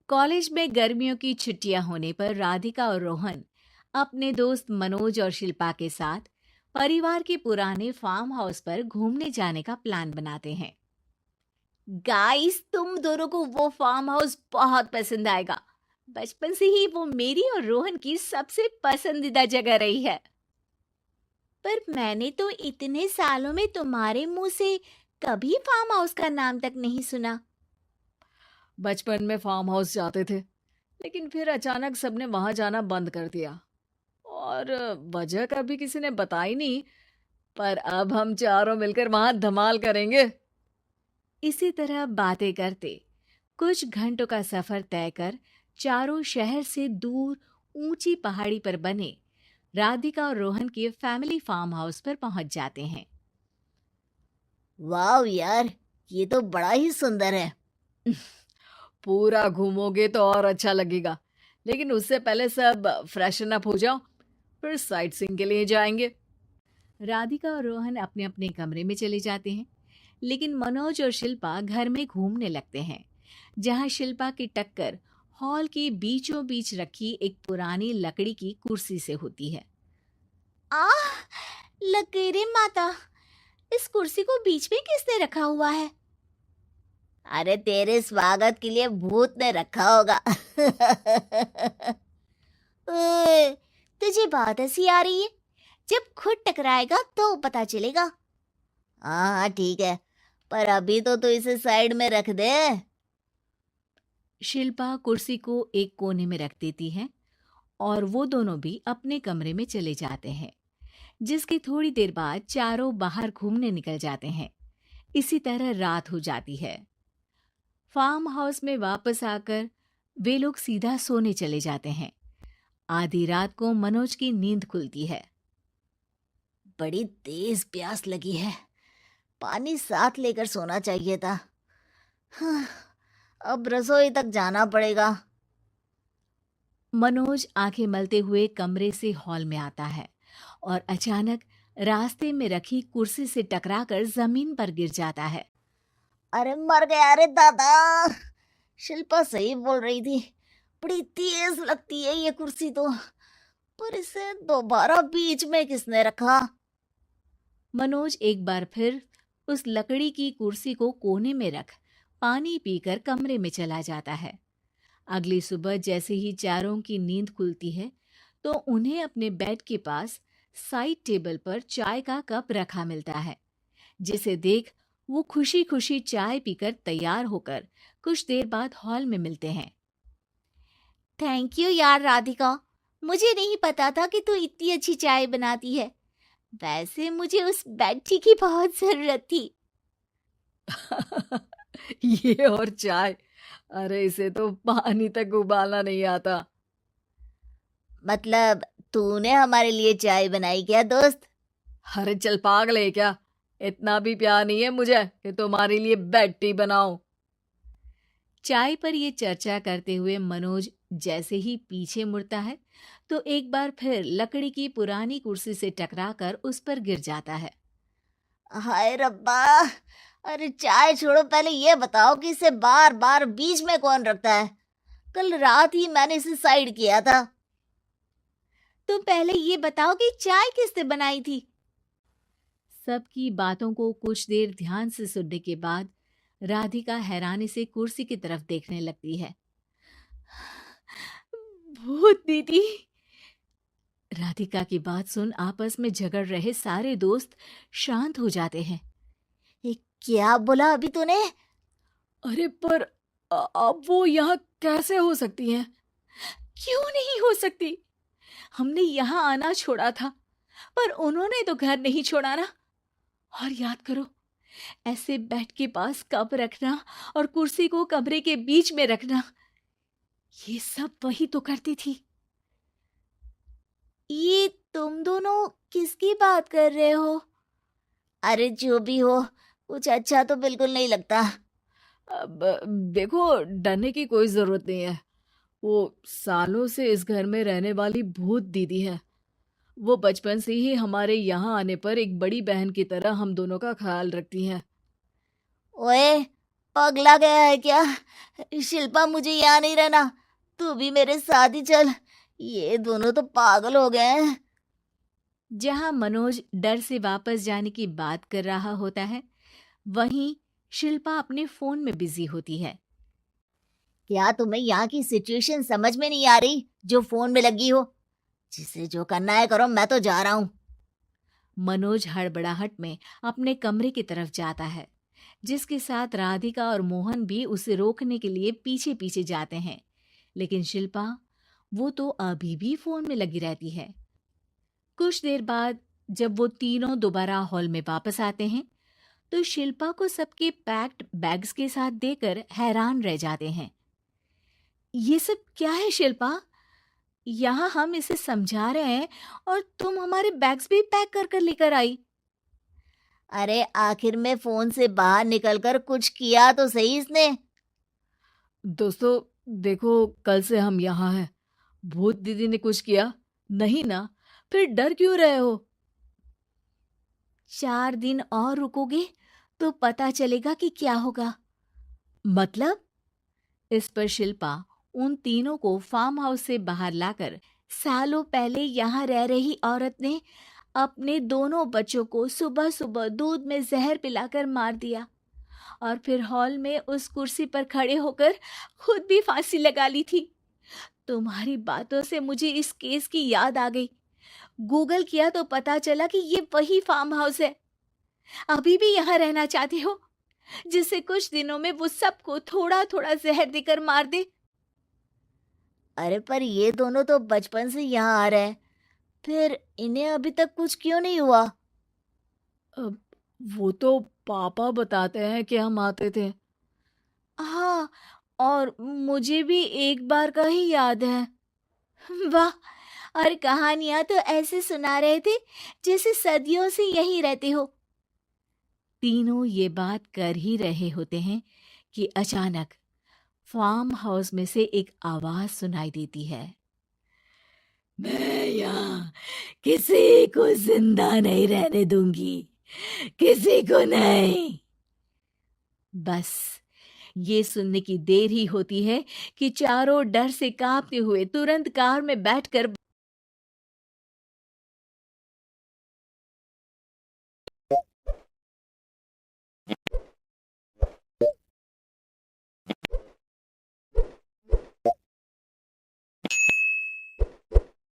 College में गर्मियों की छुट्टियां होने पर राधिका और रोहन अपने दोस्त मनोज और शिल्पा के साथ परिवार के पुराने फार्म हाउस पर घूमने जाने का प्लान बनाते हैं। गाइस, तुम दोनों को वो फार्म हाउस बहुत पसंद आएगा। बचपन से ही वो मेरी और रोहन की सबसे पसंदीदा जगह रही है। पर मैंने तो इतने सालों में तुम्हारे मुंह से कभी फार्म हाउस का नाम तक नहीं सुना। बचपन में फार्म हाउस जाते थे, लेकिन फिर अचानक सबने वहां जाना बंद कर दिया और वजह कभी किसी ने बताई नहीं। पर अब हम चारों मिलकर वहां धमाल करेंगे। इसी तरह बातें करते कुछ घंटों का सफर तय कर चारों शहर से दूर ऊंची पहाड़ी पर बने राधिका और रोहन के फैमिली फार्म हाउस पर पहुंच जाते हैं। वाह यार, ये तो बड़ा ही सुंदर है। पूरा घूमोगे तो और अच्छा लगेगा, लेकिन उससे पहले सब फ्रेशन अप हो जाओ, फिर साइट सीइंग के लिए जाएंगे। राधिका और रोहन अपने अपने कमरे में चले जाते हैं, लेकिन मनोज और शिल्पा घर में घूमने लगते हैं, जहां शिल्पा की टक्कर हॉल के बीचों बीच रखी एक पुरानी लकड़ी की कुर्सी से होती है। आह, लगे रे माता, इस कुर्सी को बीच में किसने रखा हुआ है? अरे तेरे स्वागत के लिए भूत ने रखा होगा। ओए, तुझे बहुत हंसी आ रही है। जब खुद टकराएगा तो पता चलेगा। हाँ हाँ ठीक है, पर अभी तो तू इसे साइड में रख दे। शिल्पा कुर्सी को एक कोने में रख देती है और वो दोनों भी अपने कमरे में चले जाते हैं, जिसकी थोड़ी देर बाद चारों बाहर घूमने निकल जाते हैं। इसी तरह रात हो जाती है। फार्म हाउस में वापस आकर वे लोग सीधा सोने चले जाते हैं। आधी रात को मनोज की नींद खुलती है। बड़ी तेज प्यास लगी है, पानी साथ लेकर सोना चाहिए था। हाँ, अब रसोई तक जाना पड़ेगा। मनोज आंखें मलते हुए कमरे से हॉल में आता है और अचानक रास्ते में रखी कुर्सी से टकराकर जमीन पर गिर जाता है। अरे मर गया रे दादा। शिल्पा सही बोल रही थी, बड़ी तेज लगती है ये कुर्सी तो, पर इसे दोबारा बीच में किसने रखा? मनोज एक बार फिर उस लकड़ी की कुर्सी को कोने में रख पानी पीकर कमरे में चला जाता है। अगली सुबह जैसे ही चारों की नींद खुलती है तो उन्हें अपने बेड के पास साइड टेबल पर चाय का कप रखा मिलता है, जिसे देख वो खुशी खुशी चाय पीकर तैयार होकर कुछ देर बाद हॉल में मिलते हैं। थैंक यू यार राधिका, मुझे नहीं पता था कि तू इतनी अच्छी चाय बनाती है। वैसे मुझे उस बेड टी की बहुत जरूरत थी। ये और चाय, अरे इसे तो पानी तक उबालना नहीं आता। मतलब तूने हमारे लिए चाय बनाई क्या दोस्त? अरे चल पागल है क्या, इतना भी प्यार नहीं है मुझे कि तुम्हारे लिए बेड टी बनाऊं। चाय पर ये चर्चा करते हुए मनोज जैसे ही पीछे मुड़ता है तो एक बार फिर लकड़ी की पुरानी कुर्सी से टकराकर उस पर गिर जाता है। हाय रब्बा, अरे चाय छोड़ो, पहले ये बताओ कि इसे बार बार बीच में कौन रखता है? कल रात ही मैंने इसे साइड किया था। तुम पहले ये बताओ कि चाय किसने बनाई थी? सबकी बातों को कुछ देर ध्यान से सुनने के बाद राधिका हैरानी से कुर्सी की तरफ देखने लगती है। भूत दीदी! राधिका की बात सुन आपस में झगड़ रहे सारे दोस्त शांत हो जाते हैं। ये क्या बोला अभी तूने? अरे पर अब वो यहाँ कैसे हो सकती हैं? क्यों नहीं हो सकती? हमने यहाँ आना छोड़ा था, पर उन्होंने तो घर नहीं छोड़ा ना। और याद करो, ऐसे बेड के पास कप रखना और कुर्सी को कमरे के बीच में रखना, ये सब वही तो करती थी। ये तुम दोनों किसकी बात कर रहे हो? अरे जो भी हो, कुछ अच्छा तो बिल्कुल नहीं लगता। अब देखो, डरने की कोई जरूरत नहीं है। वो सालों से इस घर में रहने वाली भूत दीदी है। वो बचपन से ही हमारे यहाँ आने पर एक बड़ी बहन की तरह हम दोनों का ख्याल रखती हैं। ओए, पगला गया है क्या? शिल्पा, मुझे यहाँ नहीं रहना, तू भी मेरे साथ ही चल। ये दोनों तो पागल हो गए हैं। जहां मनोज डर से वापस जाने की बात कर रहा होता है, वहीं शिल्पा अपने फोन में बिजी होती है। क्या तुम्हें यहाँ की सिचुएशन समझ में नहीं आ रही जो फोन में लगी हो? जिसे जो करना है करो, मैं तो जा रहा हूँ। मनोज हड़बड़ाहट में अपने कमरे की तरफ जाता है, जिसके साथ राधिका और मोहन भी उसे रोकने के लिए पीछे पीछे जाते हैं। लेकिन शिल्पा, वो तो अभी भी फोन में लगी रहती है। कुछ देर बाद जब वो तीनों दोबारा हॉल में वापस आते हैं, तो शिल्पा को सबके पैक्ड बैग्स के साथ देखकर हैरान रह जाते हैं। ये सब क्या है शिल्पा? यहाँ हम इसे समझा रहे हैं और तुम हमारे बैग्स भी पैक कर कर लेकर आई। अरे आखिर में फोन से बाहर निकलकर कुछ किया तो सही इसने। दोस्तों देखो, कल से हम यहाँ हैं। भूत दीदी ने कुछ किया नहीं ना? फिर डर क्यों रहे हो? 4 दिन और रुकोगे तो पता चलेगा कि क्या होगा। मतलब? इस पर शिल्पा उन तीनों को फार्म हाउस से बाहर लाकर सालों पहले यहाँ रह रही औरत ने अपने दोनों बच्चों को सुबह सुबह दूध में जहर पिलाकर मार दिया और फिर हॉल में उस कुर्सी पर खड़े होकर खुद भी फांसी लगा ली थी। तुम्हारी बातों से मुझे इस केस की याद आ गई। गूगल किया तो पता चला कि ये वही फार्म हाउस है। अभी भी यहाँ रहना चाहते हो, जिससे कुछ दिनों में वो सबको थोड़ा थोड़ा जहर देकर मार दे। अरे पर ये दोनों तो बचपन से यहाँ आ रहे हैं, फिर इन्हें अभी तक कुछ क्यों नहीं हुआ? अब वो तो पापा बताते हैं कि हम आते थे। हाँ, और मुझे भी एक बार का ही याद है। वाह, और कहानियां तो ऐसे सुना रहे थे जैसे सदियों से यहीं रहते हो। तीनों ये बात कर ही रहे होते हैं कि अचानक फार्म हाउस में से एक आवाज सुनाई देती है। मैं यहाँ किसी को जिंदा नहीं रहने दूंगी, किसी को नहीं। बस ये सुनने की देर ही होती है कि चारों डर से कांपते हुए तुरंत कार में बैठकर